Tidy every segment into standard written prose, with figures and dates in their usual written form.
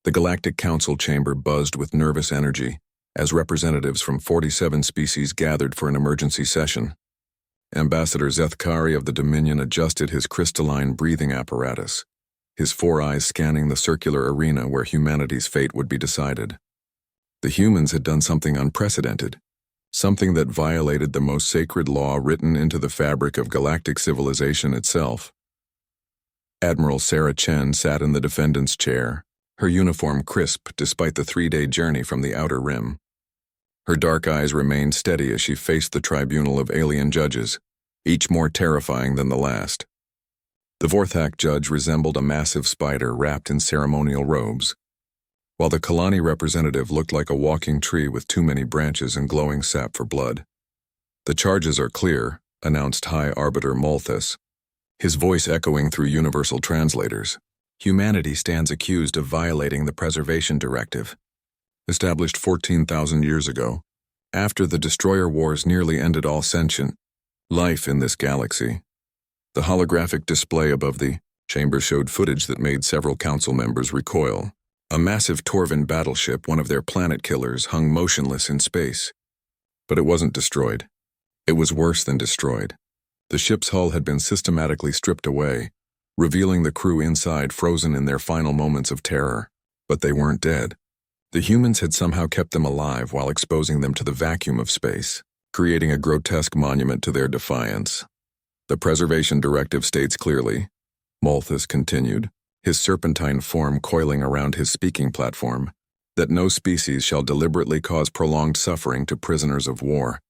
The Galactic Council chamber buzzed with nervous energy as representatives from 47 species gathered for an emergency session. Ambassador Zethkari of the Dominion adjusted his crystalline breathing apparatus, his 4 eyes scanning the circular arena where humanity's fate would be decided. The humans had done something unprecedented, something that violated the most sacred law written into the fabric of galactic civilization itself. Admiral Sarah Chen sat in the defendant's chair, her uniform crisp despite the 3-day journey from the Outer Rim. Her dark eyes remained steady as she faced the tribunal of alien judges, each more terrifying than the last. The Vorthak judge resembled a massive spider wrapped in ceremonial robes, while the Kalani representative looked like a walking tree with too many branches and glowing sap for blood. "The charges are clear," announced High Arbiter Malthus, his voice echoing through universal translators. "Humanity stands accused of violating the Preservation Directive, established 14,000 years ago, after the Destroyer Wars nearly ended all sentient life in this galaxy." The holographic display above the chamber showed footage that made several council members recoil. A massive Torvan battleship, one of their planet killers, hung motionless in space. But it wasn't destroyed. It was worse than destroyed. The ship's hull had been systematically stripped away, revealing the crew inside frozen in their final moments of terror. But they weren't dead. The humans had somehow kept them alive while exposing them to the vacuum of space, creating a grotesque monument to their defiance. "The Preservation Directive states clearly," Malthus continued, his serpentine form coiling around his speaking platform, "that no species shall deliberately cause prolonged suffering to prisoners of war.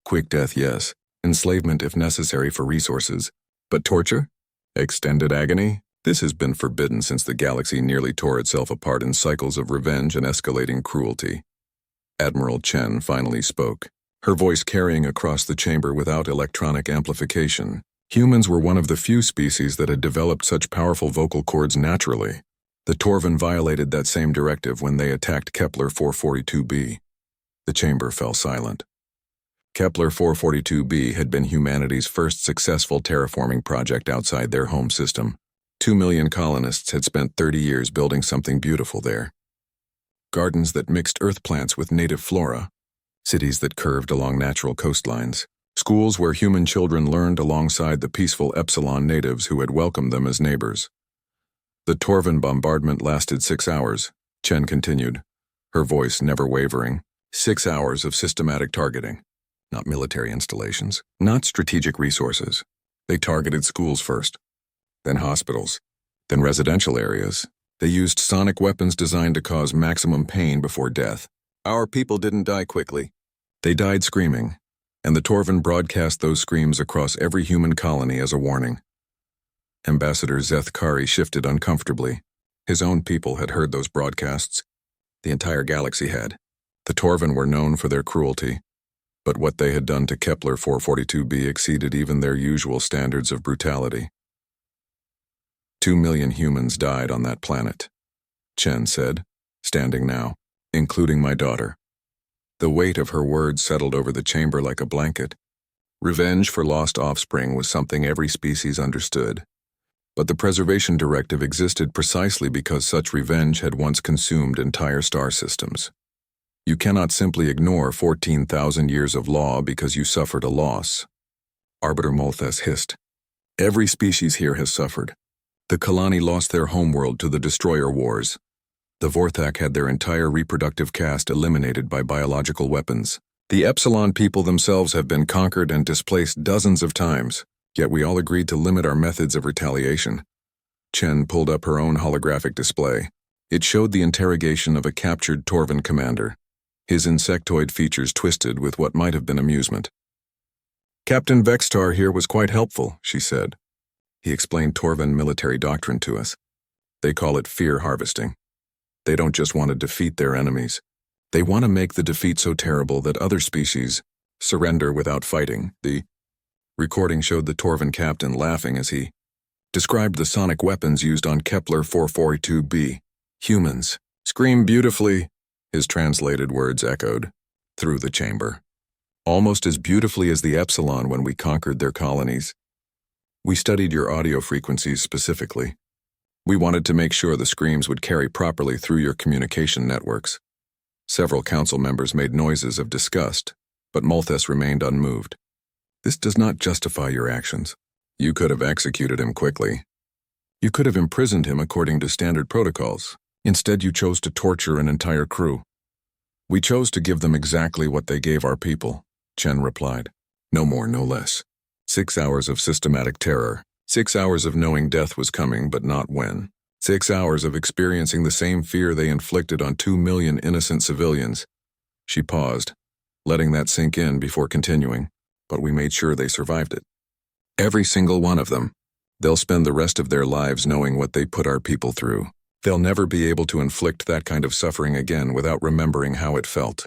Quick death, yes, enslavement if necessary for resources, but torture? Extended agony? This has been forbidden since the galaxy nearly tore itself apart in cycles of revenge and escalating cruelty." Admiral Chen finally spoke, her voice carrying across the chamber without electronic amplification. Humans were one of the few species that had developed such powerful vocal cords naturally. The Torvan violated that same directive when they attacked Kepler 442b. The chamber fell silent. Kepler 442b had been humanity's first successful terraforming project outside their home system. 2 million colonists had spent 30 years building something beautiful there. Gardens that mixed earth plants with native flora, cities that curved along natural coastlines, schools where human children learned alongside the peaceful Epsilon natives who had welcomed them as neighbors. The Torvan bombardment lasted 6 hours, Chen continued, her voice never wavering. 6 hours of systematic targeting. Not military installations, not strategic resources. They targeted schools first, then hospitals, then residential areas. They used sonic weapons designed to cause maximum pain before death. Our people didn't die quickly. They died screaming, and the Torvan broadcast those screams across every human colony as a warning. Ambassador Zethkari shifted uncomfortably. His own people had heard those broadcasts. The entire galaxy had. The Torvan were known for their cruelty, but what they had done to Kepler 442b exceeded even their usual standards of brutality. 2 million humans died on that planet, Chen said, standing now, including my daughter. The weight of her words settled over the chamber like a blanket. Revenge for lost offspring was something every species understood, but the Preservation Directive existed precisely because such revenge had once consumed entire star systems. You cannot simply ignore 14,000 years of law because you suffered a loss. Arbiter Malthus hissed. Every species here has suffered. The Kalani lost their homeworld to the Destroyer Wars. The Vorthak had their entire reproductive caste eliminated by biological weapons. The Epsilon people themselves have been conquered and displaced dozens of times, yet we all agreed to limit our methods of retaliation. Chen pulled up her own holographic display. It showed the interrogation of a captured Torvan commander, his insectoid features twisted with what might have been amusement. "Captain Vextar here was quite helpful," she said. He explained Torvan military doctrine to us. They call it fear harvesting. They don't just want to defeat their enemies. They want to make the defeat so terrible that other species surrender without fighting. The recording showed the Torvan captain laughing as he described the sonic weapons used on Kepler 442b. Humans scream beautifully, his translated words echoed through the chamber. Almost as beautifully as the Epsilon when we conquered their colonies. We studied your audio frequencies specifically. We wanted to make sure the screams would carry properly through your communication networks. Several council members made noises of disgust, but Malthus remained unmoved. This does not justify your actions. You could have executed him quickly. You could have imprisoned him according to standard protocols. Instead, you chose to torture an entire crew. We chose to give them exactly what they gave our people, Chen replied. No more, no less. 6 hours of systematic terror. 6 hours of knowing death was coming, but not when. 6 hours of experiencing the same fear they inflicted on 2 million innocent civilians. She paused, letting that sink in before continuing, but we made sure they survived it. Every single one of them. They'll spend the rest of their lives knowing what they put our people through. They'll never be able to inflict that kind of suffering again without remembering how it felt.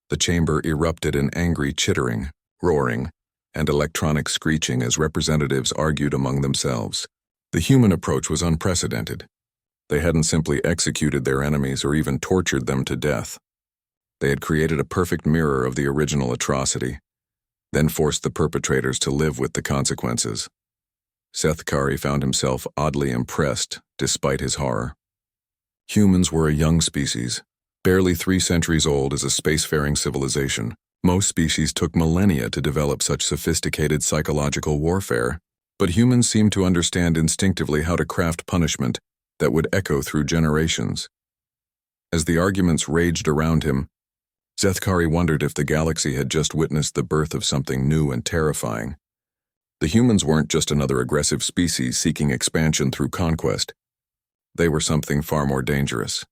The chamber erupted in angry chittering, roaring, and electronic screeching as representatives argued among themselves. The human approach was unprecedented. They hadn't simply executed their enemies or even tortured them to death. They had created a perfect mirror of the original atrocity, then forced the perpetrators to live with the consequences. Seth Kari found himself oddly impressed, despite his horror. Humans were a young species, barely 3 centuries old as a spacefaring civilization. Most species took millennia to develop such sophisticated psychological warfare, but humans seemed to understand instinctively how to craft punishment that would echo through generations. As the arguments raged around him, Zethkari wondered if the galaxy had just witnessed the birth of something new and terrifying. The humans weren't just another aggressive species seeking expansion through conquest. They were something far more dangerous.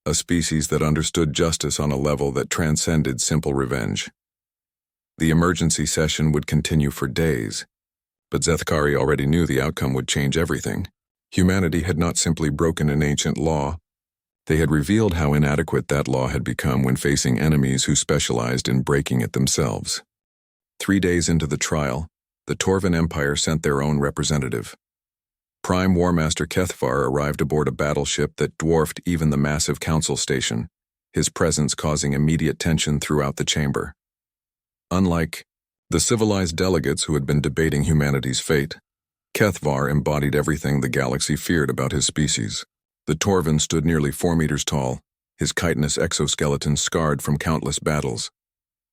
A species that understood justice on a level that transcended simple revenge. The emergency session would continue for days, but Zethkari already knew the outcome would change everything. Humanity had not simply broken an ancient law. They had revealed how inadequate that law had become when facing enemies who specialized in breaking it themselves. 3 days into the trial, the Torvan Empire sent their own representative. Prime War Master Kethvar arrived aboard a battleship that dwarfed even the massive council station, his presence causing immediate tension throughout the chamber. Unlike the civilized delegates who had been debating humanity's fate, Kethvar embodied everything the galaxy feared about his species. The Torvan stood nearly 4 meters tall, his chitinous exoskeleton scarred from countless battles.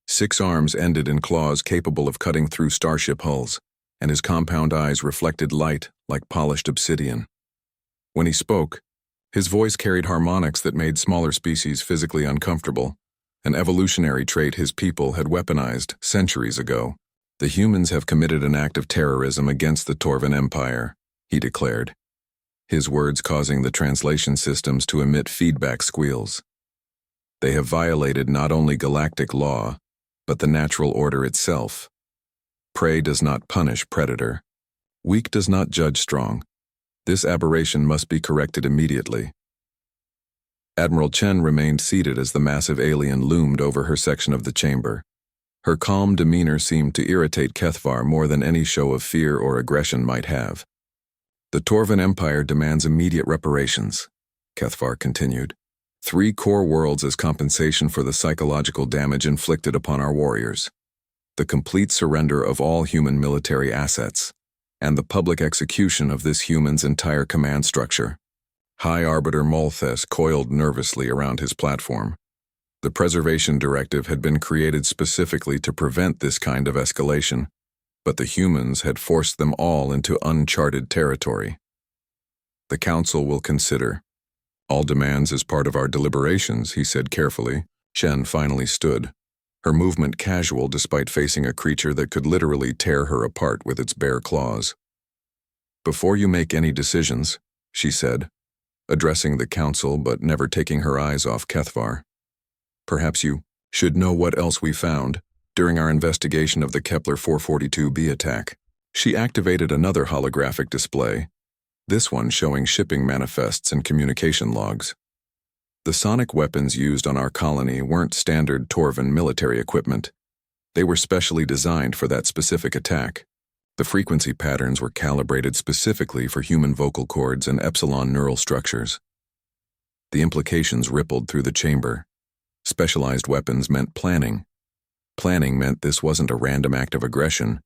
6 arms ended in claws capable of cutting through starship hulls, and his compound eyes reflected light like polished obsidian. When he spoke, his voice carried harmonics that made smaller species physically uncomfortable, an evolutionary trait his people had weaponized centuries ago. The humans have committed an act of terrorism against the Torvan Empire, he declared, his words causing the translation systems to emit feedback squeals. They have violated not only galactic law, but the natural order itself. Prey does not punish predator. Weak does not judge strong. This aberration must be corrected immediately. Admiral Chen remained seated as the massive alien loomed over her section of the chamber. Her calm demeanor seemed to irritate Kethvar more than any show of fear or aggression might have. The Torvan Empire demands immediate reparations, Kethvar continued. 3 core worlds as compensation for the psychological damage inflicted upon our warriors. The complete surrender of all human military assets, and the public execution of this human's entire command structure. High Arbiter Malthus coiled nervously around his platform. The Preservation Directive had been created specifically to prevent this kind of escalation, but the humans had forced them all into uncharted territory. The Council will consider all demands as part of our deliberations, he said carefully. Shen finally stood, her movement casual despite facing a creature that could literally tear her apart with its bare claws. Before you make any decisions, she said, addressing the Council but never taking her eyes off Kethvar. Perhaps you should know what else we found during our investigation of the Kepler 442b attack. She activated another holographic display, this one showing shipping manifests and communication logs. The sonic weapons used on our colony weren't standard Torvan military equipment. They were specially designed for that specific attack. The frequency patterns were calibrated specifically for human vocal cords and epsilon neural structures. The implications rippled through the chamber. Specialized weapons meant planning. Planning meant this wasn't a random act of aggression,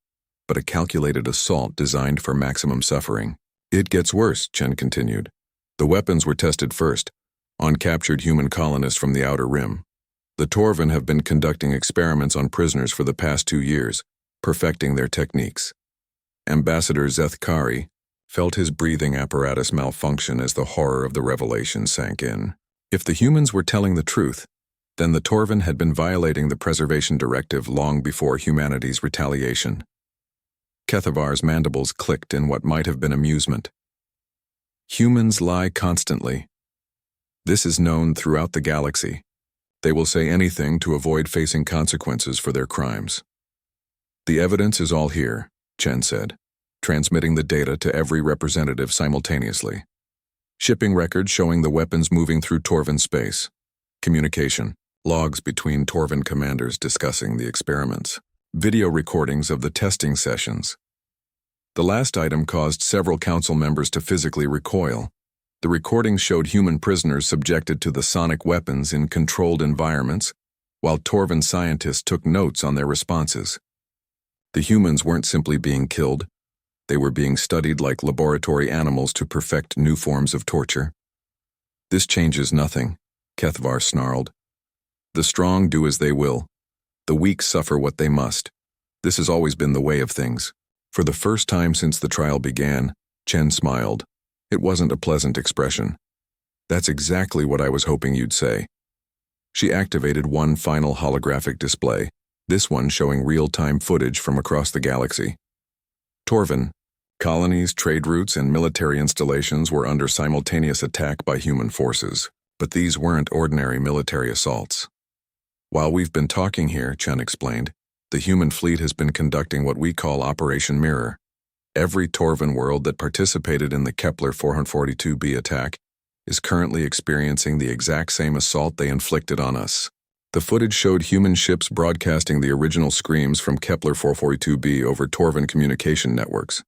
but a calculated assault designed for maximum suffering. It gets worse, Chen continued. The weapons were tested first, on captured human colonists from the Outer Rim. The Torvin have been conducting experiments on prisoners for the past 2 years, perfecting their techniques. Ambassador Zethkari felt his breathing apparatus malfunction as the horror of the revelation sank in. If the humans were telling the truth, then the Torvin had been violating the preservation directive long before humanity's retaliation. Kethavar's mandibles clicked in what might have been amusement. Humans lie constantly. This is known throughout the galaxy. They will say anything to avoid facing consequences for their crimes. The evidence is all here, Chen said, transmitting the data to every representative simultaneously. Shipping records showing the weapons moving through Torvin space. Communication, logs between Torvin commanders discussing the experiments. Video recordings of the testing sessions. The last item caused several council members to physically recoil. The recordings showed human prisoners subjected to the sonic weapons in controlled environments, while Torvin scientists took notes on their responses. The humans weren't simply being killed. They were being studied like laboratory animals to perfect new forms of torture. This changes nothing, Kethavar snarled. The strong do as they will. The weak suffer what they must. This has always been the way of things. For the first time since the trial began, Chen smiled. It wasn't a pleasant expression. That's exactly what I was hoping you'd say. She activated one final holographic display, this one showing real-time footage from across the galaxy. Torvin, colonies, trade routes, and military installations were under simultaneous attack by human forces, but these weren't ordinary military assaults. While we've been talking here, Chen explained, the human fleet has been conducting what we call Operation Mirror. Every Torvin world that participated in the Kepler 442b attack is currently experiencing the exact same assault they inflicted on us. The footage showed human ships broadcasting the original screams from Kepler 442b over Torvin communication networks.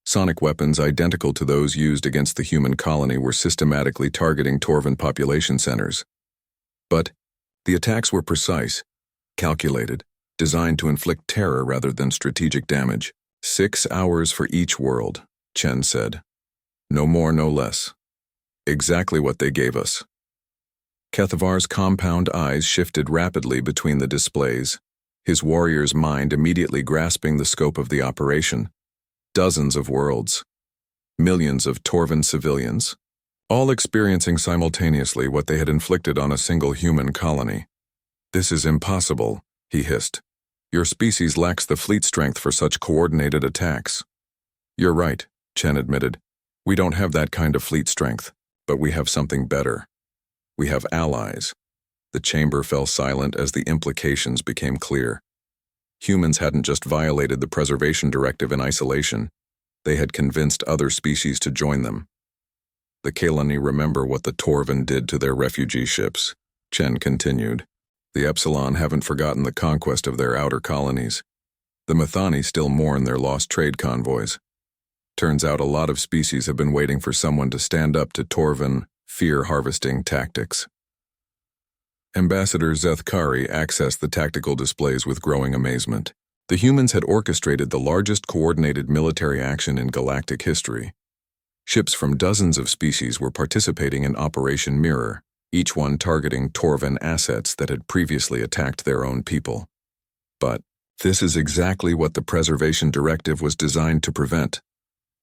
Sonic weapons identical to those used against the human colony were systematically targeting Torvin population centers. But the attacks were precise, calculated, designed to inflict terror rather than strategic damage. 6 hours for each world, Chen said. No more, no less. Exactly what they gave us. Kethavar's compound eyes shifted rapidly between the displays, his warrior's mind immediately grasping the scope of the operation. Dozens of worlds. Millions of Torvin civilians, all experiencing simultaneously what they had inflicted on a single human colony. This is impossible, he hissed. Your species lacks the fleet strength for such coordinated attacks. You're right, Chen admitted. We don't have that kind of fleet strength, but we have something better. We have allies. The chamber fell silent as the implications became clear. Humans hadn't just violated the preservation directive in isolation. They had convinced other species to join them. The Kalani remember what the Torvin did to their refugee ships, Chen continued. The Epsilon haven't forgotten the conquest of their outer colonies. The Methani still mourn their lost trade convoys. Turns out a lot of species have been waiting for someone to stand up to Torvin fear-harvesting tactics. Ambassador Zethkari accessed the tactical displays with growing amazement. The humans had orchestrated the largest coordinated military action in galactic history. Ships from dozens of species were participating in Operation Mirror, each one targeting Torvin assets that had previously attacked their own people. But this is exactly what the preservation directive was designed to prevent,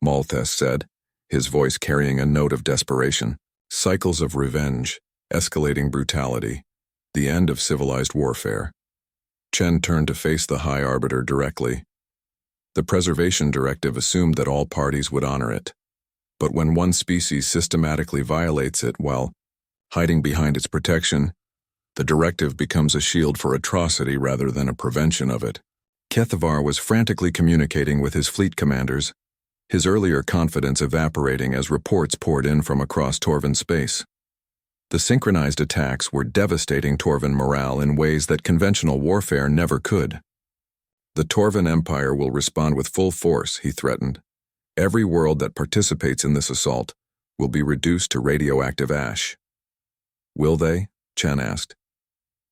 Malthus said, his voice carrying a note of desperation. Cycles of revenge, escalating brutality, the end of civilized warfare. Chen turned to face the High Arbiter directly. The preservation directive assumed that all parties would honor it. But when one species systematically violates it while hiding behind its protection, the directive becomes a shield for atrocity rather than a prevention of it. Kethavar was frantically communicating with his fleet commanders, his earlier confidence evaporating as reports poured in from across Torvin space. The synchronized attacks were devastating Torvin morale in ways that conventional warfare never could. The Torvin Empire will respond with full force, he threatened. Every world that participates in this assault will be reduced to radioactive ash. Will they? Chen asked.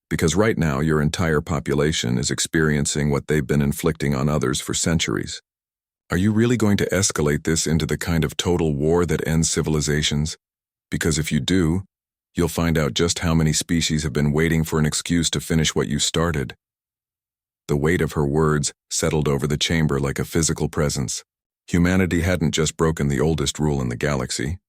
Because right now your entire population is experiencing what they've been inflicting on others for centuries. Are you really going to escalate this into the kind of total war that ends civilizations? Because if you do, you'll find out just how many species have been waiting for an excuse to finish what you started. The weight of her words settled over the chamber like a physical presence. Humanity hadn't just broken the oldest rule in the galaxy.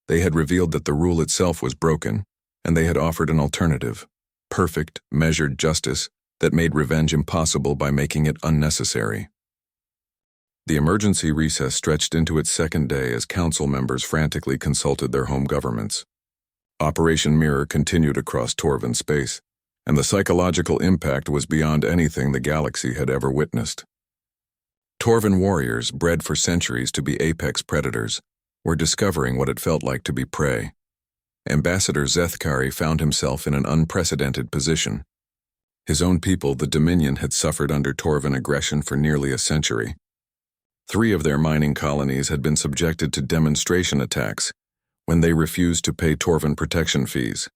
They had revealed that the rule itself was broken, and they had offered an alternative, perfect, measured justice that made revenge impossible by making it unnecessary. The emergency recess stretched into its second day as council members frantically consulted their home governments. Operation Mirror continued across Torvan space, and the psychological impact was beyond anything the galaxy had ever witnessed. Torvan warriors, bred for centuries to be apex predators, were discovering what it felt like to be prey. Ambassador Zethkari found himself in an unprecedented position. His own people, the Dominion, had suffered under Torvan aggression for nearly a century. 3 of their mining colonies had been subjected to demonstration attacks when they refused to pay Torvan protection fees.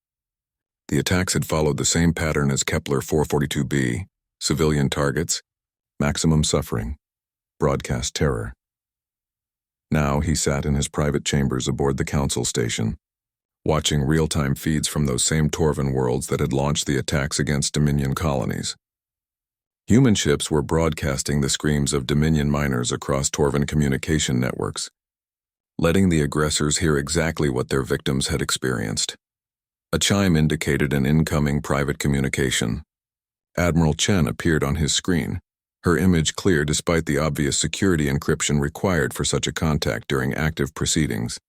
The attacks had followed the same pattern as Kepler 442b: civilian targets, maximum suffering, broadcast terror. Now he sat in his private chambers aboard the council station, watching real-time feeds from those same Torvan worlds that had launched the attacks against Dominion colonies. Human ships were broadcasting the screams of Dominion miners across Torvan communication networks, letting the aggressors hear exactly what their victims had experienced. A chime indicated an incoming private communication. Admiral Chen appeared on his screen, her image clear despite the obvious security encryption required for such a contact during active proceedings.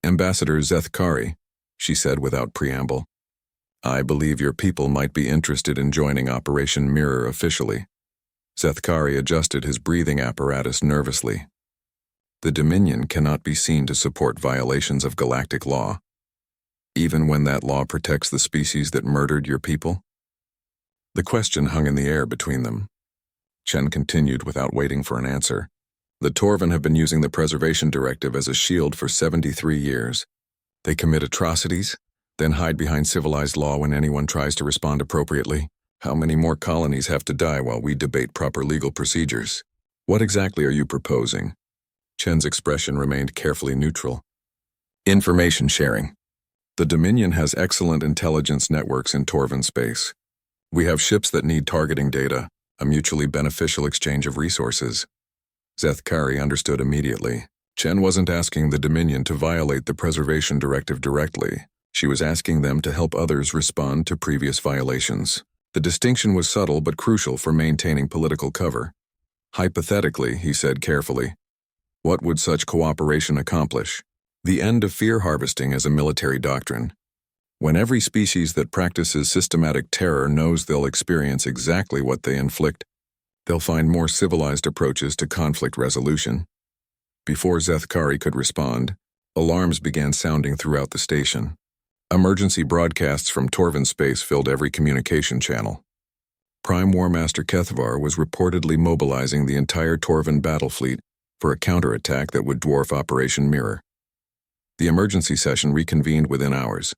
"Ambassador Zethkari," she said without preamble, "I believe your people might be interested in joining Operation Mirror officially." Zethkari adjusted his breathing apparatus nervously. The Dominion cannot be seen to support violations of galactic law, even when that law protects the species that murdered your people. The question hung in the air between them. Chen continued without waiting for an answer. The Torvan have been using the Preservation Directive as a shield for 73 years. They commit atrocities, then hide behind civilized law when anyone tries to respond appropriately. How many more colonies have to die while we debate proper legal procedures? What exactly are you proposing? Chen's expression remained carefully neutral. Information sharing. The Dominion has excellent intelligence networks in Torvan space. We have ships that need targeting data, a mutually beneficial exchange of resources. Zethkari understood immediately. Chen wasn't asking the Dominion to violate the Preservation Directive directly. She was asking them to help others respond to previous violations. The distinction was subtle but crucial for maintaining political cover. Hypothetically, he said carefully, what would such cooperation accomplish? The end of fear harvesting as a military doctrine. When every species that practices systematic terror knows they'll experience exactly what they inflict, they'll find more civilized approaches to conflict resolution. Before Zethkari could respond, alarms began sounding throughout the station. Emergency broadcasts from Torvan space filled every communication channel. Prime War Master Kethvar was reportedly mobilizing the entire Torvan battle fleet for a counterattack that would dwarf Operation Mirror. The emergency session reconvened within hours,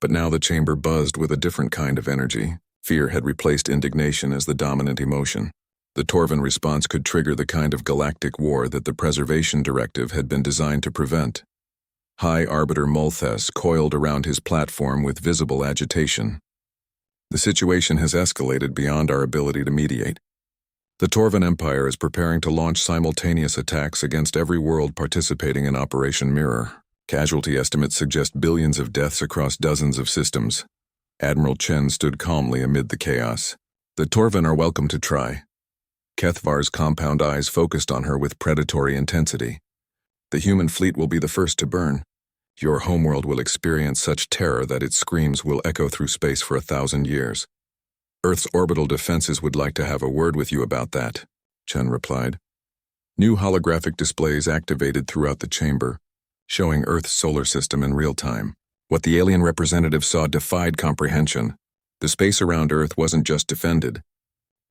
but now the chamber buzzed with a different kind of energy. Fear had replaced indignation as the dominant emotion. The Torvan response could trigger the kind of galactic war that the Preservation Directive had been designed to prevent. High Arbiter Molthes coiled around his platform with visible agitation. The situation has escalated beyond our ability to mediate. The Torvan Empire is preparing to launch simultaneous attacks against every world participating in Operation Mirror. Casualty estimates suggest billions of deaths across dozens of systems. Admiral Chen stood calmly amid the chaos. The Torvan are welcome to try. Kethvar's compound eyes focused on her with predatory intensity. The human fleet will be the first to burn. Your homeworld will experience such terror that its screams will echo through space for 1,000 years. Earth's orbital defenses would like to have a word with you about that, Chen replied. New holographic displays activated throughout the chamber, showing Earth's solar system in real time. What the alien representative saw defied comprehension. The space around Earth wasn't just defended.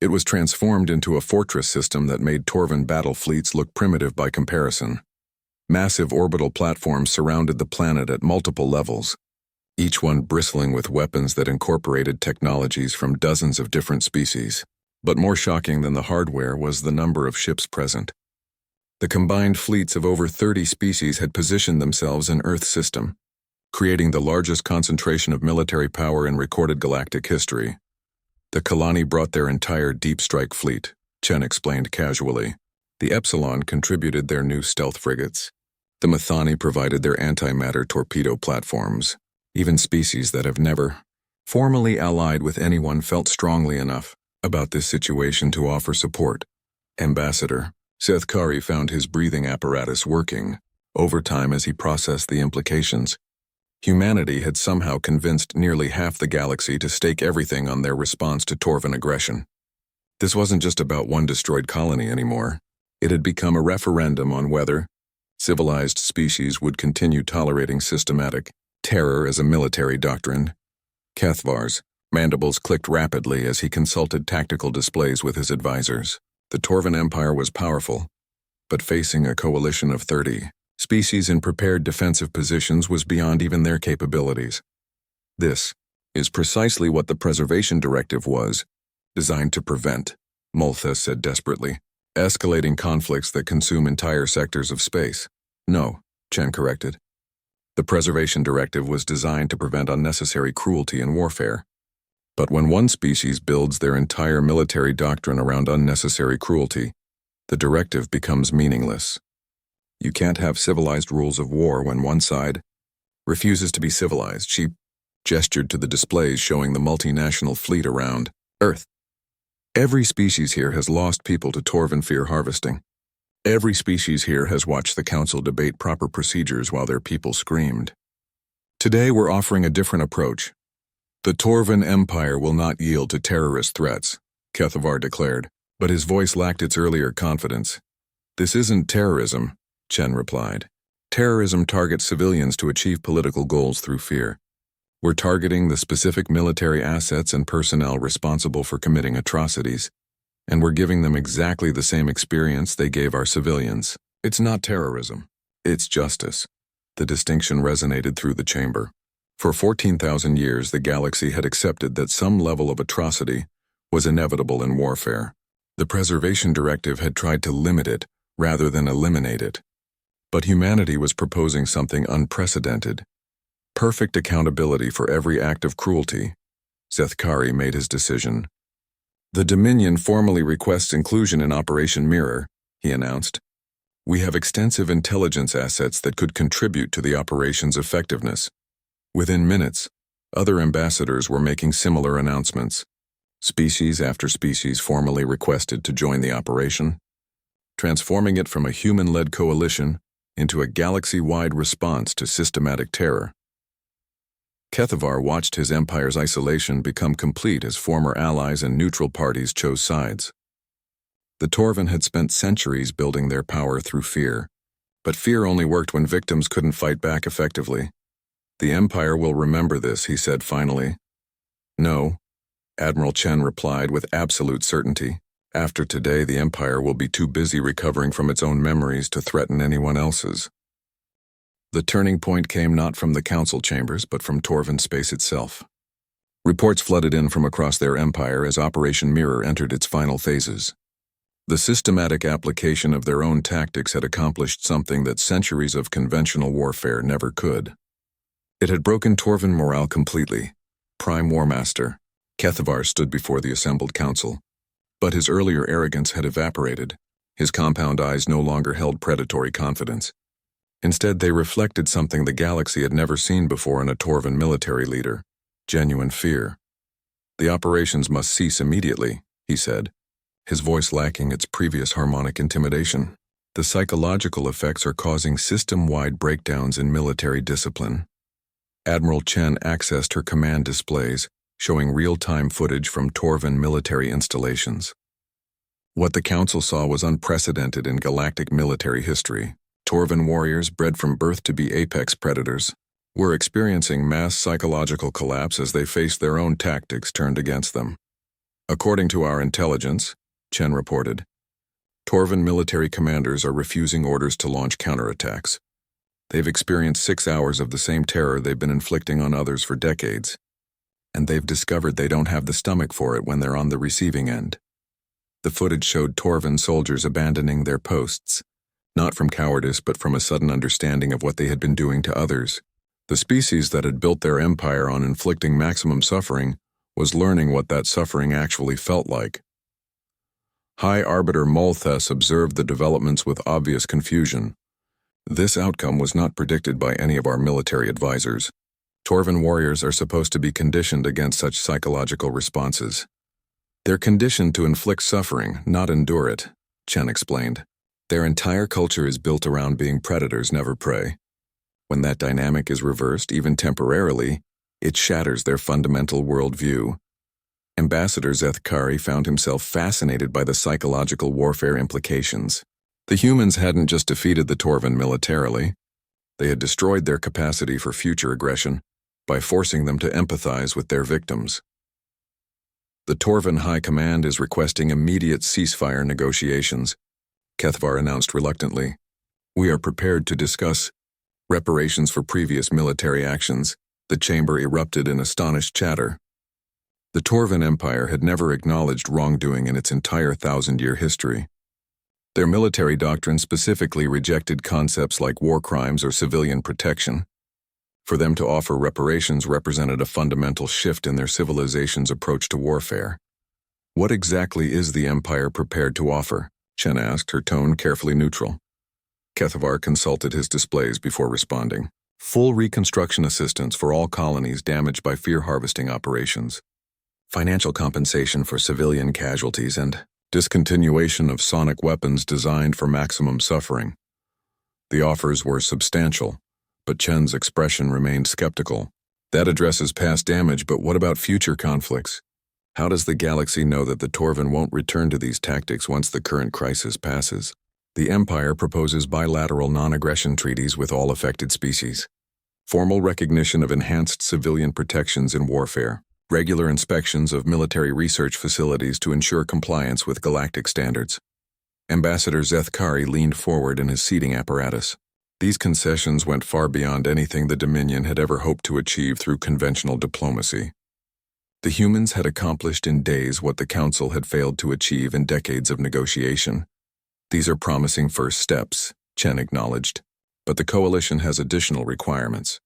It was transformed into a fortress system that made Torvan battle fleets look primitive by comparison. Massive orbital platforms surrounded the planet at multiple levels, each one bristling with weapons that incorporated technologies from dozens of different species. But more shocking than the hardware was the number of ships present. The combined fleets of over 30 species had positioned themselves in Earth's system, creating the largest concentration of military power in recorded galactic history. The Kalani brought their entire deep strike fleet, Chen explained casually. The Epsilon contributed their new stealth frigates. The Mathani provided their antimatter torpedo platforms. Even species that have never formally allied with anyone felt strongly enough about this situation to offer support. Ambassador Seth Kari found his breathing apparatus working overtime as he processed the implications. Humanity had somehow convinced nearly half the galaxy to stake everything on their response to Torvan aggression. This wasn't just about one destroyed colony anymore. It had become a referendum on whether civilized species would continue tolerating systematic terror as a military doctrine. Kethvar's mandibles clicked rapidly as he consulted tactical displays with his advisors. The Torvan Empire was powerful, but facing a coalition of 30 species in prepared defensive positions was beyond even their capabilities. This is precisely what the Preservation Directive was designed to prevent, Multha said desperately. Escalating conflicts that consume entire sectors of space. No, Chen corrected. The Preservation Directive was designed to prevent unnecessary cruelty and warfare. But when one species builds their entire military doctrine around unnecessary cruelty, the directive becomes meaningless. You can't have civilized rules of war when one side refuses to be civilized. She gestured to the displays showing the multinational fleet around Earth. Every species here has lost people to Torvan fear harvesting. Every species here has watched the council debate proper procedures while their people screamed. Today we're offering a different approach. The Torvan Empire will not yield to terrorist threats, Kethavar declared, but his voice lacked its earlier confidence. This isn't terrorism, Chen replied. Terrorism targets civilians to achieve political goals through fear. We're targeting the specific military assets and personnel responsible for committing atrocities, and we're giving them exactly the same experience they gave our civilians. It's not terrorism. It's justice. The distinction resonated through the chamber. For 14,000 years, the galaxy had accepted that some level of atrocity was inevitable in warfare. The Preservation Directive had tried to limit it rather than eliminate it. But humanity was proposing something unprecedented. Perfect accountability for every act of cruelty. Zethkari made his decision. The Dominion formally requests inclusion in Operation Mirror, he announced. We have extensive intelligence assets that could contribute to the operation's effectiveness. Within minutes, other ambassadors were making similar announcements. Species after species formally requested to join the operation, transforming it from a human-led coalition into a galaxy-wide response to systematic terror. Kethavar watched his empire's isolation become complete as former allies and neutral parties chose sides. The Torvan had spent centuries building their power through fear, but fear only worked when victims couldn't fight back effectively. The Empire will remember this, he said finally. No, Admiral Chen replied with absolute certainty. After today, the Empire will be too busy recovering from its own memories to threaten anyone else's. The turning point came not from the council chambers, but from Torvan space itself. Reports flooded in from across their empire as Operation Mirror entered its final phases. The systematic application of their own tactics had accomplished something that centuries of conventional warfare never could. It had broken Torvan morale completely. Prime War Master Kethavar stood before the assembled council. But his earlier arrogance had evaporated. His compound eyes no longer held predatory confidence. Instead, they reflected something the galaxy had never seen before in a Torvan military leader: genuine fear. The operations must cease immediately, he said, his voice lacking its previous harmonic intimidation. The psychological effects are causing system-wide breakdowns in military discipline. Admiral Chen accessed her command displays, showing real-time footage from Torvan military installations. What the Council saw was unprecedented in galactic military history. Torvan warriors, bred from birth to be apex predators, were experiencing mass psychological collapse as they faced their own tactics turned against them. According to our intelligence, Chen reported, Torvan military commanders are refusing orders to launch counterattacks. They've experienced 6 hours of the same terror they've been inflicting on others for decades, and they've discovered they don't have the stomach for it when they're on the receiving end. The footage showed Torvan soldiers abandoning their posts, not from cowardice but from a sudden understanding of what they had been doing to others. The species that had built their empire on inflicting maximum suffering was learning what that suffering actually felt like. High Arbiter Malthus observed the developments with obvious confusion. This outcome was not predicted by any of our military advisors. Torvan warriors are supposed to be conditioned against such psychological responses. They're conditioned to inflict suffering, not endure it, Chen explained. Their entire culture is built around being predators, never prey. When that dynamic is reversed, even temporarily, it shatters their fundamental worldview. Ambassador Zethkari found himself fascinated by the psychological warfare implications. The humans hadn't just defeated the Torvan militarily. They had destroyed their capacity for future aggression by forcing them to empathize with their victims. The Torvan High Command is requesting immediate ceasefire negotiations, Kethvar announced reluctantly. We are prepared to discuss reparations for previous military actions. The chamber erupted in astonished chatter. The Torvan Empire had never acknowledged wrongdoing in its entire 1,000-year history. Their military doctrine specifically rejected concepts like war crimes or civilian protection. For them to offer reparations represented a fundamental shift in their civilization's approach to warfare. What exactly is the Empire prepared to offer? Chen asked, her tone carefully neutral. Kethvar consulted his displays before responding. Full reconstruction assistance for all colonies damaged by fear harvesting operations. Financial compensation for civilian casualties and discontinuation of sonic weapons designed for maximum suffering. The offers were substantial, but Chen's expression remained skeptical. That addresses past damage, but what about future conflicts? How does the galaxy know that the Torvan won't return to these tactics once the current crisis passes? The Empire proposes bilateral non-aggression treaties with all affected species. Formal recognition of enhanced civilian protections in warfare. Regular inspections of military research facilities to ensure compliance with galactic standards. Ambassador Zethkari leaned forward in his seating apparatus. These concessions went far beyond anything the Dominion had ever hoped to achieve through conventional diplomacy. The humans had accomplished in days what the Council had failed to achieve in decades of negotiation. These are promising first steps, Chen acknowledged, but the Coalition has additional requirements.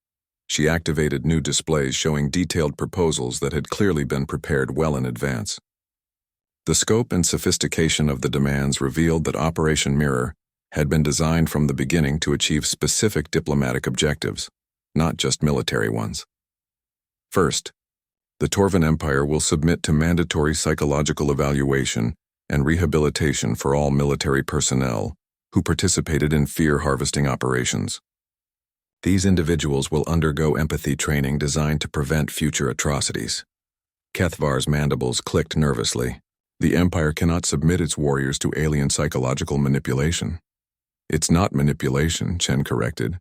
She activated new displays showing detailed proposals that had clearly been prepared well in advance. The scope and sophistication of the demands revealed that Operation Mirror had been designed from the beginning to achieve specific diplomatic objectives, not just military ones. First, the Torvan Empire will submit to mandatory psychological evaluation and rehabilitation for all military personnel who participated in fear harvesting operations. These individuals will undergo empathy training designed to prevent future atrocities. Kethvar's mandibles clicked nervously. The Empire cannot submit its warriors to alien psychological manipulation. It's not manipulation, Chen corrected.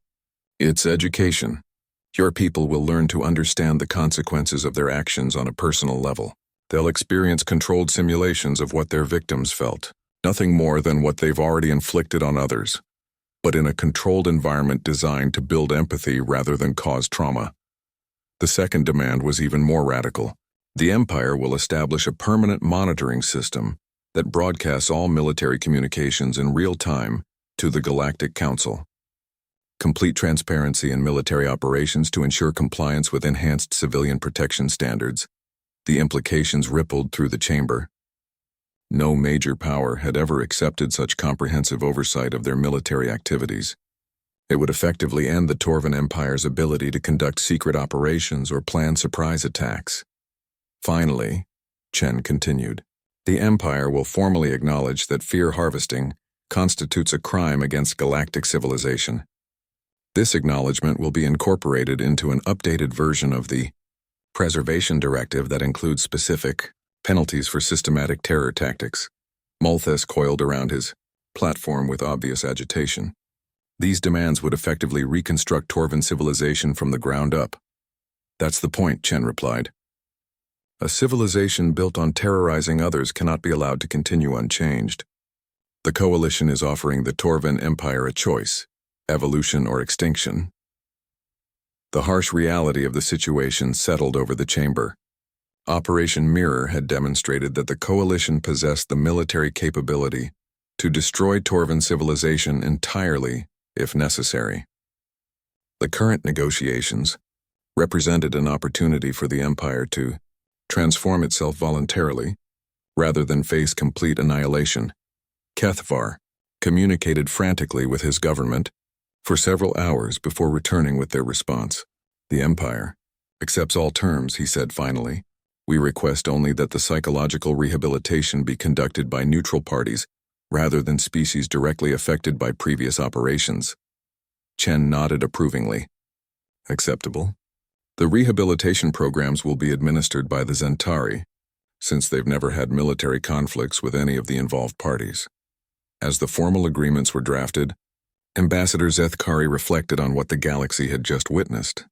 It's education. Your people will learn to understand the consequences of their actions on a personal level. They'll experience controlled simulations of what their victims felt, nothing more than what they've already inflicted on others, but in a controlled environment designed to build empathy rather than cause trauma. The second demand was even more radical. The Empire will establish a permanent monitoring system that broadcasts all military communications in real time to the Galactic Council. Complete transparency in military operations to ensure compliance with enhanced civilian protection standards. The implications rippled through the chamber. No major power had ever accepted such comprehensive oversight of their military activities. It would effectively end the Torvan Empire's ability to conduct secret operations or plan surprise attacks. Finally, Chen continued, the Empire will formally acknowledge that fear harvesting constitutes a crime against galactic civilization. This acknowledgement will be incorporated into an updated version of the Preservation Directive that includes specific penalties for systematic terror tactics. Malthus coiled around his platform with obvious agitation. These demands would effectively reconstruct Torvan civilization from the ground up. That's the point, Chen replied. A civilization built on terrorizing others cannot be allowed to continue unchanged. The Coalition is offering the Torvan Empire a choice, evolution or extinction. The harsh reality of the situation settled over the chamber. Operation Mirror had demonstrated that the Coalition possessed the military capability to destroy Torvan civilization entirely, if necessary. The current negotiations represented an opportunity for the Empire to transform itself voluntarily, rather than face complete annihilation. Kethvar communicated frantically with his government for several hours before returning with their response. The Empire accepts all terms, he said finally. We request only that the psychological rehabilitation be conducted by neutral parties rather than species directly affected by previous operations. Chen nodded approvingly. Acceptable. The rehabilitation programs will be administered by the Zentari, since they've never had military conflicts with any of the involved parties. As the formal agreements were drafted, Ambassador Zethkari reflected on what the galaxy had just witnessed.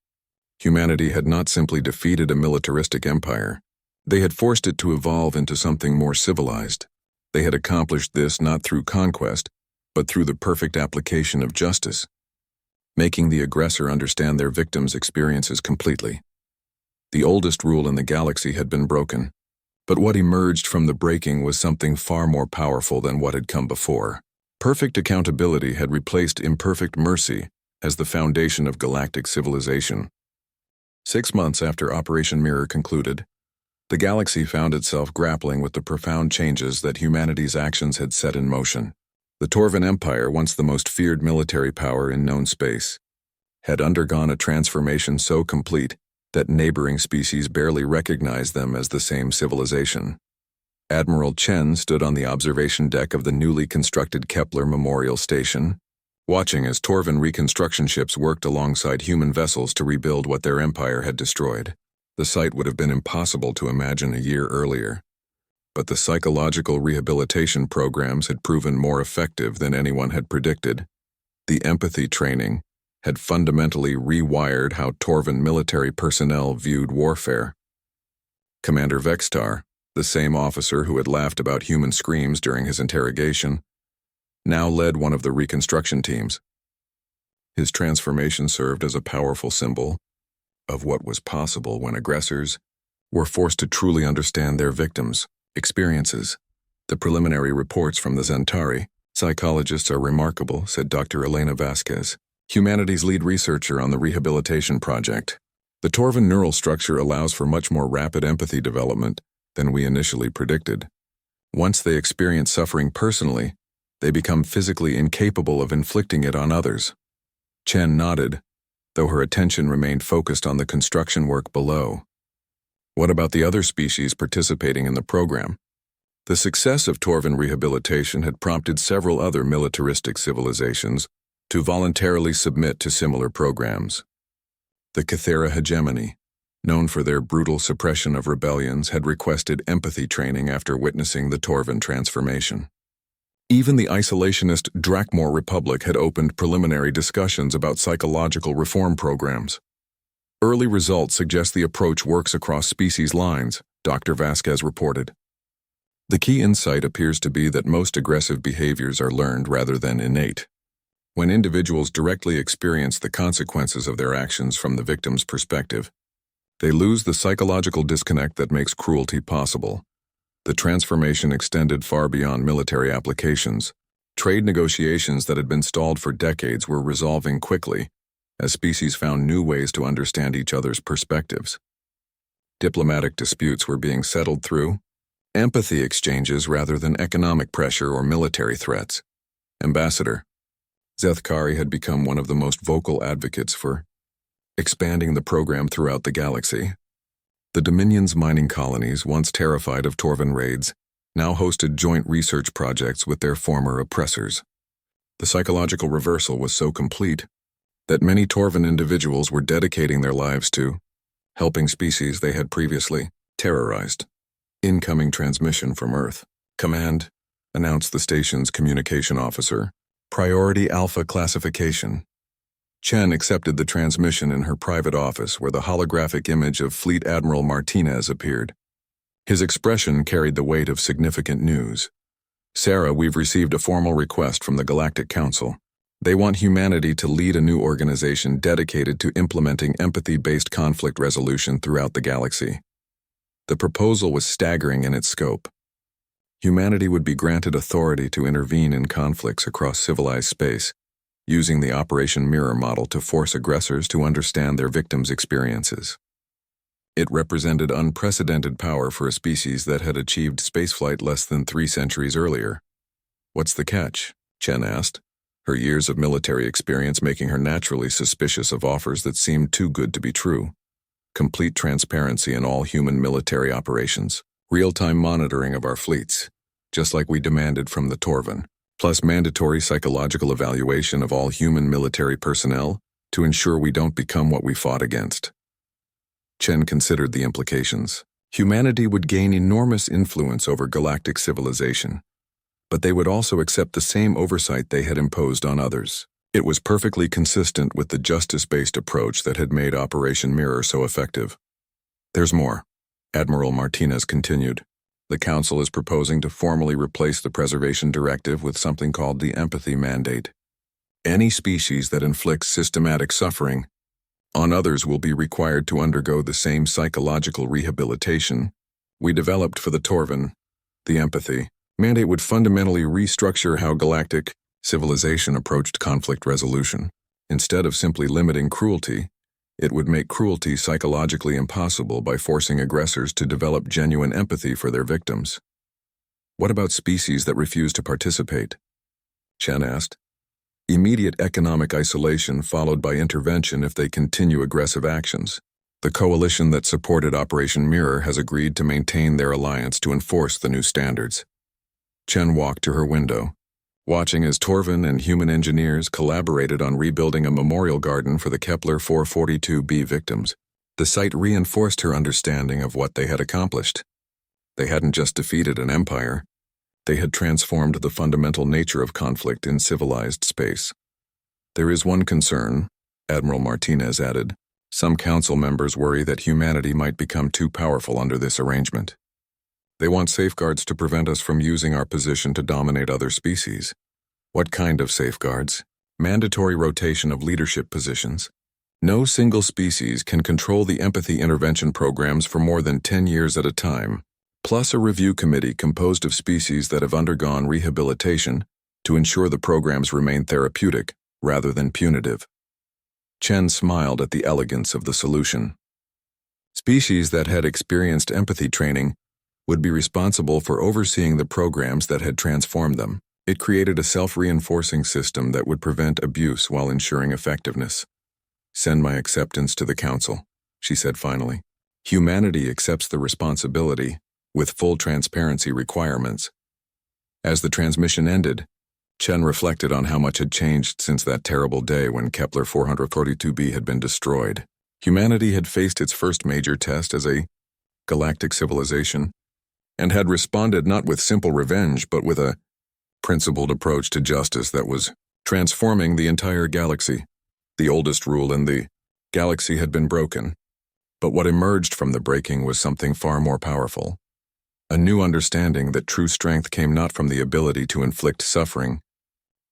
Humanity had not simply defeated a militaristic empire. They had forced it to evolve into something more civilized. They had accomplished this not through conquest, but through the perfect application of justice, making the aggressor understand their victims' experiences completely. The oldest rule in the galaxy had been broken, but what emerged from the breaking was something far more powerful than what had come before. Perfect accountability had replaced imperfect mercy as the foundation of galactic civilization. 6 months after Operation Mirror concluded, the galaxy found itself grappling with the profound changes that humanity's actions had set in motion. The Torvan Empire, once the most feared military power in known space, had undergone a transformation so complete that neighboring species barely recognized them as the same civilization. Admiral Chen stood on the observation deck of the newly constructed Kepler Memorial Station, watching as Torvan reconstruction ships worked alongside human vessels to rebuild what their empire had destroyed. The sight would have been impossible to imagine a year earlier, but the psychological rehabilitation programs had proven more effective than anyone had predicted. The empathy training had fundamentally rewired how Torvan military personnel viewed warfare. Commander Vextar, the same officer who had laughed about human screams during his interrogation, now led one of the reconstruction teams. His transformation served as a powerful symbol of what was possible when aggressors were forced to truly understand their victims' experiences. The preliminary reports from the Zentari psychologists are remarkable, said Dr. Elena Vasquez, humanity's lead researcher on the rehabilitation project. The Torvan neural structure allows for much more rapid empathy development than we initially predicted. Once they experience suffering personally, they become physically incapable of inflicting it on others. Chen nodded, though her attention remained focused on the construction work below. What about the other species participating in the program? The success of Torvan rehabilitation had prompted several other militaristic civilizations to voluntarily submit to similar programs. The Cathera hegemony, known for their brutal suppression of rebellions, had requested empathy training after witnessing the Torvan transformation. Even the isolationist Drakmor Republic had opened preliminary discussions about psychological reform programs. Early results suggest the approach works across species lines, Dr. Vasquez reported. The key insight appears to be that most aggressive behaviors are learned rather than innate. When individuals directly experience the consequences of their actions from the victim's perspective, they lose the psychological disconnect that makes cruelty possible. The transformation extended far beyond military applications. Trade negotiations that had been stalled for decades were resolving quickly, as species found new ways to understand each other's perspectives. Diplomatic disputes were being settled through empathy exchanges rather than economic pressure or military threats. Ambassador Zethkari had become one of the most vocal advocates for expanding the program throughout the galaxy. The Dominion's mining colonies, once terrified of Torvan raids, now hosted joint research projects with their former oppressors. The psychological reversal was so complete that many Torvan individuals were dedicating their lives to helping species they had previously terrorized. Incoming transmission from Earth. Command, announced the station's communication officer. Priority Alpha classification. Chen accepted the transmission in her private office where the holographic image of Fleet Admiral Martinez appeared. His expression carried the weight of significant news. Sarah, we've received a formal request from the Galactic Council. They want humanity to lead a new organization dedicated to implementing empathy-based conflict resolution throughout the galaxy. The proposal was staggering in its scope. Humanity would be granted authority to intervene in conflicts across civilized space, using the Operation Mirror model to force aggressors to understand their victims' experiences. It represented unprecedented power for a species that had achieved spaceflight less than 3 centuries earlier. "What's the catch?" Chen asked, her years of military experience making her naturally suspicious of offers that seemed too good to be true. "Complete transparency in all human military operations, real-time monitoring of our fleets, just like we demanded from the Torvan, plus mandatory psychological evaluation of all human military personnel to ensure we don't become what we fought against." Chen considered the implications. Humanity would gain enormous influence over galactic civilization, but they would also accept the same oversight they had imposed on others. It was perfectly consistent with the justice-based approach that had made Operation Mirror so effective. "There's more," Admiral Martinez continued. "The Council is proposing to formally replace the Preservation Directive with something called the Empathy Mandate. Any species that inflicts systematic suffering on others will be required to undergo the same psychological rehabilitation we developed for the Torvan. The Empathy Mandate would fundamentally restructure how galactic civilization approached conflict resolution. Instead of simply limiting cruelty, it would make cruelty psychologically impossible by forcing aggressors to develop genuine empathy for their victims." "What about species that refuse to participate?" Chen asked. "Immediate economic isolation followed by intervention if they continue aggressive actions. The coalition that supported Operation Mirror has agreed to maintain their alliance to enforce the new standards." Chen walked to her window, watching as Torvan and human engineers collaborated on rebuilding a memorial garden for the Kepler 442b victims. The site reinforced her understanding of what they had accomplished. They hadn't just defeated an empire, they had transformed the fundamental nature of conflict in civilized space. "There is one concern," Admiral Martinez added. "Some council members worry that humanity might become too powerful under this arrangement. They want safeguards to prevent us from using our position to dominate other species." "What kind of safeguards?" "Mandatory rotation of leadership positions. No single species can control the empathy intervention programs for more than 10 years at a time, plus a review committee composed of species that have undergone rehabilitation to ensure the programs remain therapeutic rather than punitive." Chen smiled at the elegance of the solution. Species that had experienced empathy training would be responsible for overseeing the programs that had transformed them. It created a self-reinforcing system that would prevent abuse while ensuring effectiveness. "Send my acceptance to the Council," she said finally. "Humanity accepts the responsibility, with full transparency requirements." As the transmission ended, Chen reflected on how much had changed since that terrible day when Kepler 442b had been destroyed. Humanity had faced its first major test as a galactic civilization, and had responded not with simple revenge but with a principled approach to justice that was transforming the entire galaxy. The oldest rule in the galaxy had been broken, but what emerged from the breaking was something far more powerful. A new understanding that true strength came not from the ability to inflict suffering,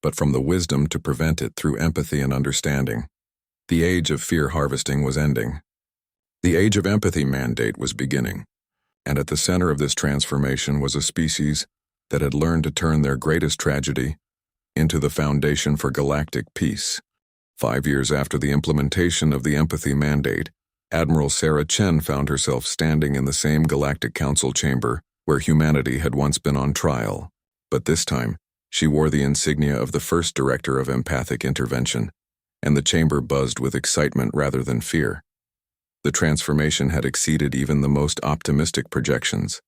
but from the wisdom to prevent it through empathy and understanding. The age of fear harvesting was ending. The age of empathy mandate was beginning. And at the center of this transformation was a species that had learned to turn their greatest tragedy into the foundation for galactic peace. 5 years after the implementation of the empathy mandate, Admiral Sarah Chen found herself standing in the same Galactic Council chamber where humanity had once been on trial. But this time, she wore the insignia of the first director of empathic intervention, and the chamber buzzed with excitement rather than fear. The transformation had exceeded even the most optimistic projections.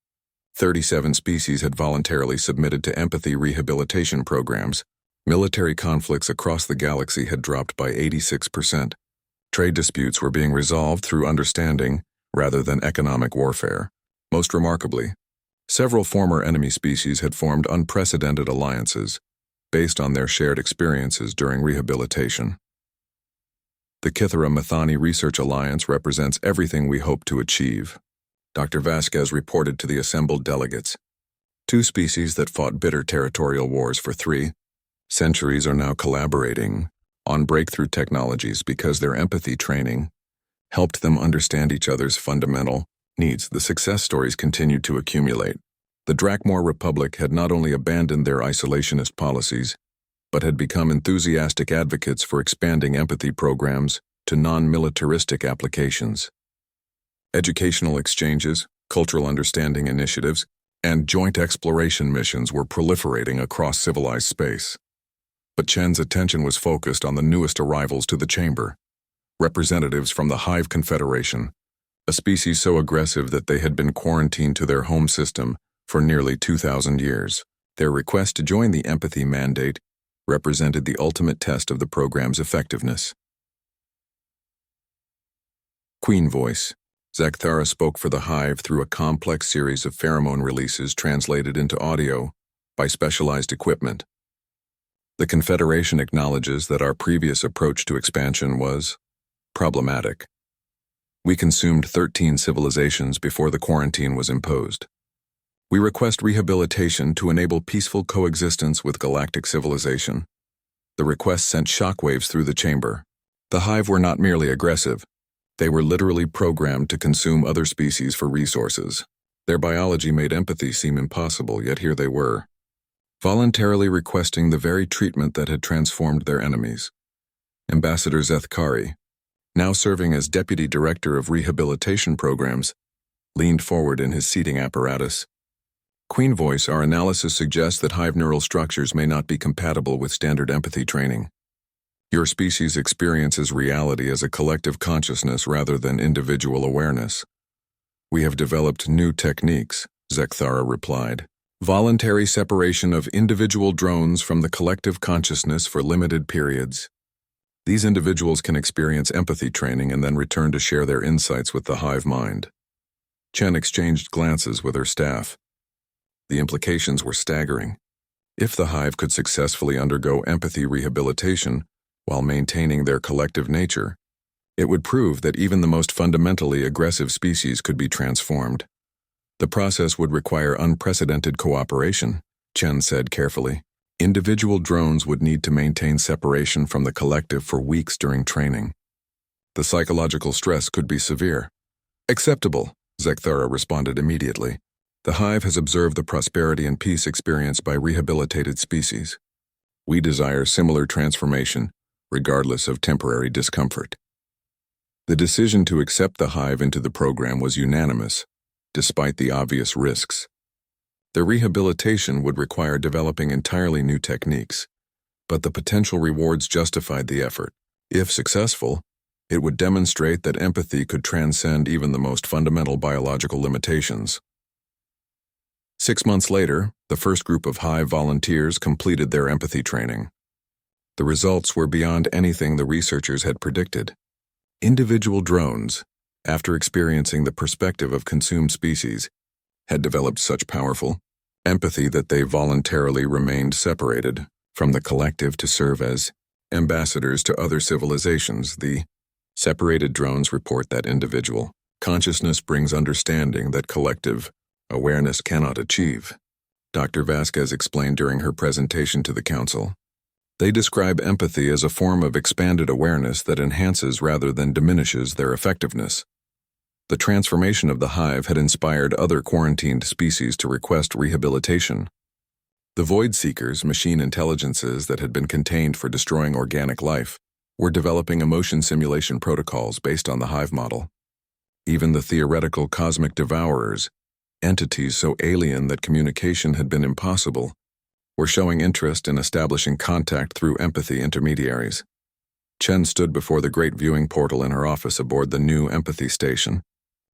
37 species had voluntarily submitted to empathy rehabilitation programs. Military conflicts across the galaxy had dropped by 86%. Trade disputes were being resolved through understanding rather than economic warfare. Most remarkably, several former enemy species had formed unprecedented alliances based on their shared experiences during rehabilitation. The Kithara Mathani Research Alliance represents everything we hope to achieve, Dr. Vasquez reported to the assembled delegates. 2 species that fought bitter territorial wars for 3 centuries are now collaborating on breakthrough technologies because their empathy training helped them understand each other's fundamental needs. The success stories continued to accumulate. The Drakmor Republic had not only abandoned their isolationist policies, but had become enthusiastic advocates for expanding empathy programs to non-militaristic applications. Educational exchanges, cultural understanding initiatives, and joint exploration missions were proliferating across civilized space. But Chen's attention was focused on the newest arrivals to the chamber, representatives from the Hive Confederation, a species so aggressive that they had been quarantined to their home system for nearly 2,000 years. Their request to join the empathy mandate represented the ultimate test of the program's effectiveness. Queen Voice. Zakthara spoke for the Hive through a complex series of pheromone releases translated into audio by specialized equipment. The Confederation acknowledges that our previous approach to expansion was problematic. We consumed 13 civilizations before the quarantine was imposed. We request rehabilitation to enable peaceful coexistence with galactic civilization. The request sent shockwaves through the chamber. The Hive were not merely aggressive. They were literally programmed to consume other species for resources. Their biology made empathy seem impossible, yet here they were, voluntarily requesting the very treatment that had transformed their enemies. Ambassador Zethkari, now serving as Deputy Director of Rehabilitation Programs, leaned forward in his seating apparatus. Queen Voice, our analysis suggests that Hive neural structures may not be compatible with standard empathy training. Your species experiences reality as a collective consciousness rather than individual awareness. We have developed new techniques, Zekthara replied. Voluntary separation of individual drones from the collective consciousness for limited periods. These individuals can experience empathy training and then return to share their insights with the Hive mind. Chen exchanged glances with her staff. The implications were staggering. If the Hive could successfully undergo empathy rehabilitation while maintaining their collective nature, it would prove that even the most fundamentally aggressive species could be transformed. The process would require unprecedented cooperation, Chen said carefully. Individual drones would need to maintain separation from the collective for weeks during training. The psychological stress could be severe. Acceptable, Zekthara responded immediately. The Hive has observed the prosperity and peace experienced by rehabilitated species. We desire similar transformation, regardless of temporary discomfort. The decision to accept the Hive into the program was unanimous, despite the obvious risks. The rehabilitation would require developing entirely new techniques, but the potential rewards justified the effort. If successful, it would demonstrate that empathy could transcend even the most fundamental biological limitations. 6 months later, the first group of Hive volunteers completed their empathy training. The results were beyond anything the researchers had predicted. Individual drones, after experiencing the perspective of consumed species, had developed such powerful empathy that they voluntarily remained separated from the collective to serve as ambassadors to other civilizations. The separated drones report that individual consciousness brings understanding that collective awareness cannot achieve, Dr. Vasquez explained during her presentation to the Council. They describe empathy as a form of expanded awareness that enhances rather than diminishes their effectiveness. The transformation of the Hive had inspired other quarantined species to request rehabilitation. The Void Seekers, machine intelligences that had been contained for destroying organic life, were developing emotion simulation protocols based on the Hive model. Even the theoretical cosmic devourers, entities so alien that communication had been impossible, were showing interest in establishing contact through empathy intermediaries. Chen stood before the great viewing portal in her office aboard the new empathy station,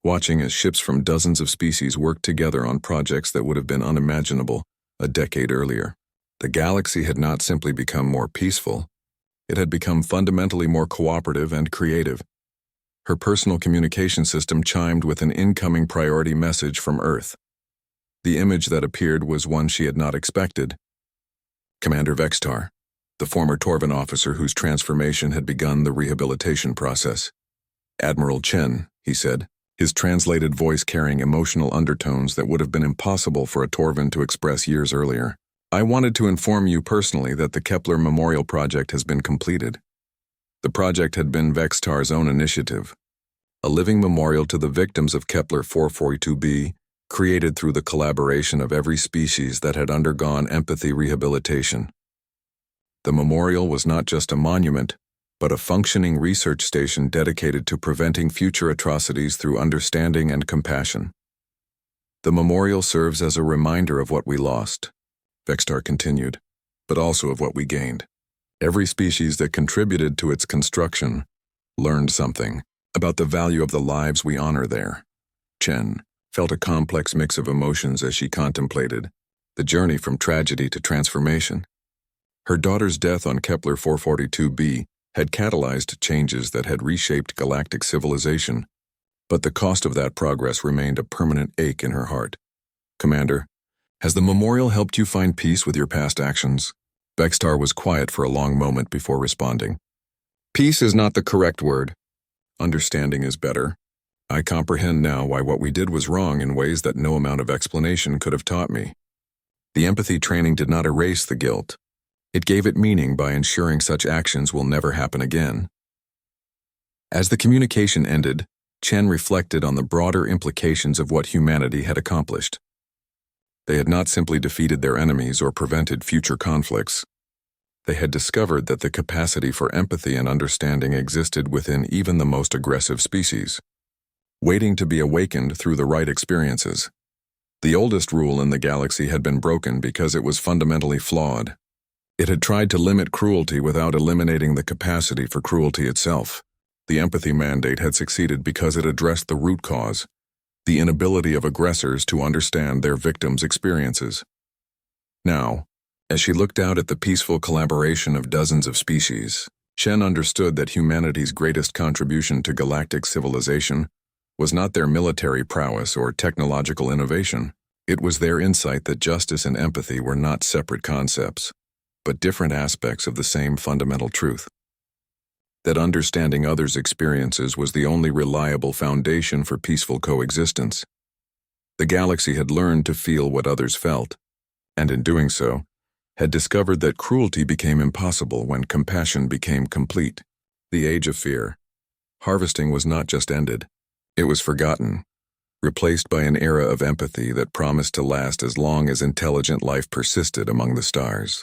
watching as ships from dozens of species worked together on projects that would have been unimaginable a decade earlier. The galaxy had not simply become more peaceful, it had become fundamentally more cooperative and creative. Her personal communication system chimed with an incoming priority message from Earth. The image that appeared was one she had not expected. Commander Vextar, the former Torvan officer whose transformation had begun the rehabilitation process. Admiral Chen, he said, his translated voice carrying emotional undertones that would have been impossible for a Torvan to express years earlier. I wanted to inform you personally that the Kepler Memorial Project has been completed. The project had been Vextar's own initiative, a living memorial to the victims of Kepler 442b, created through the collaboration of every species that had undergone empathy rehabilitation. The memorial was not just a monument, but a functioning research station dedicated to preventing future atrocities through understanding and compassion. The memorial serves as a reminder of what we lost, Vextar continued, but also of what we gained. Every species that contributed to its construction learned something about the value of the lives we honor there. Chen felt a complex mix of emotions as she contemplated the journey from tragedy to transformation. Her daughter's death on Kepler 442b had catalyzed changes that had reshaped galactic civilization, but the cost of that progress remained a permanent ache in her heart. Commander, has the memorial helped you find peace with your past actions? Vextar was quiet for a long moment before responding. Peace is not the correct word. Understanding is better. I comprehend now why what we did was wrong in ways that no amount of explanation could have taught me. The empathy training did not erase the guilt. It gave it meaning by ensuring such actions will never happen again. As the communication ended, Chen reflected on the broader implications of what humanity had accomplished. They had not simply defeated their enemies or prevented future conflicts. They had discovered that the capacity for empathy and understanding existed within even the most aggressive species, waiting to be awakened through the right experiences. The oldest rule in the galaxy had been broken because it was fundamentally flawed. It had tried to limit cruelty without eliminating the capacity for cruelty itself. The empathy mandate had succeeded because it addressed the root cause, the inability of aggressors to understand their victims' experiences. Now, as she looked out at the peaceful collaboration of dozens of species, Chen understood that humanity's greatest contribution to galactic civilization was not their military prowess or technological innovation. It was their insight that justice and empathy were not separate concepts, but different aspects of the same fundamental truth. That understanding others' experiences was the only reliable foundation for peaceful coexistence. The galaxy had learned to feel what others felt, and in doing so, had discovered that cruelty became impossible when compassion became complete. The age of fear. Harvesting was not just ended, it was forgotten, replaced by an era of empathy that promised to last as long as intelligent life persisted among the stars.